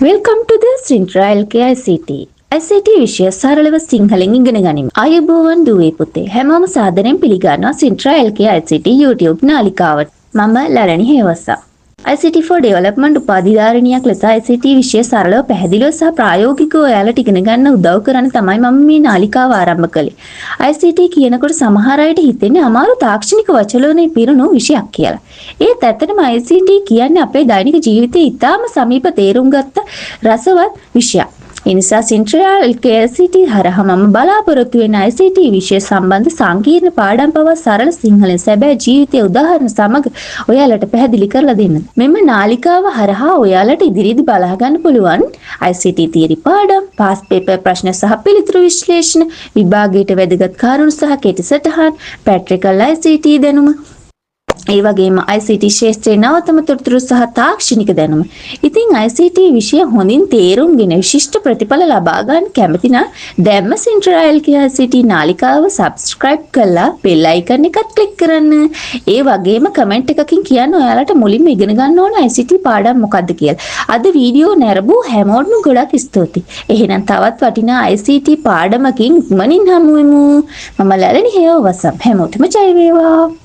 Welcome to the Sintra LKICT. ICT විෂය සරලව සිංහලෙන් ඉගෙන ගනිමු. ආයුබෝවන් දුවේ පුතේ. හැමෝම සාදරයෙන් පිළිගන්නවා Sintra LKICT YouTube නාලිකාවට. මම ලලනි හේවස්සා. ICT for Development උපාධිධාරිනියක් ලෙස ICT විෂය සරලව පැහැදිලිව සහ ප්‍රායෝගිකව ඔයාලට ඉගෙන ගන්න උදව් කරන්න තමයි මම මේ නාලිකාව ආරම්භ කළේ. ICT කියනකොට සමහර අයට හිතෙන්නේ අමාරු තාක්ෂණික වචනවලින් පිරුණු විෂයක් කියලා. ඒත් ඇත්තටම ICT කියන්නේ අපේ දෛනික ජීවිතයේ ඉතාම සමීප තේරුම් ගත්ත රසවත් විෂයක්. එනිසා Sintra LKICT හරහා මම බලාපොරොත්තු වෙන ICT විෂය සම්බන්ධ සංකීර්ණ පාඩම් පවා සරල සිංහලෙන් සැබෑ ජීවිතයේ උදාහරණ සමග ඔයාලට පැහැදිලි කරලා දෙන්න. මෙම නාලිකාව හරහා ඔයාලට ඉදිරියේදී බලා ගන්න පුළුවන් ICT තියරි පාඩම්, පාස් පේපර් ප්‍රශ්න සහ පිළිතුරු විශ්ලේෂණ, විභාගයට වැදගත් කාරණු සහ කෙටි සටහන්, ප්‍රැක්ටිකල් ICT දැනුම, ඒ වගේම ICT ශාස්ත්‍රයේ නවතම තොරතුරු සහ තාක්ෂණික දැනුම. ඉතින් ICT විෂය හොඳින් තේරුම්ගෙන විශිෂ්ට ප්‍රතිඵල ලබා ගන්න කැමති නම් දැම්ම Sintra LKICT නාලිකාව subscribe කරලා bell icon එකත් click කරන්න. ඒ වගේම comment එකකින් කියන්න ඔයාලට මුලින්ම ඉගෙන ගන්න ඕන ICT පාඩම් මොකක්ද කියලා. අද වීඩියෝ නැරඹු හැමෝටම ගොඩක් ස්තුතියි. එහෙනම් තවත් වටිනා ICT පාඩමකින් ඉක්මනින් හමු වෙමු. මම ලලනි හේවසම්. හැමෝටම ජය වේවා.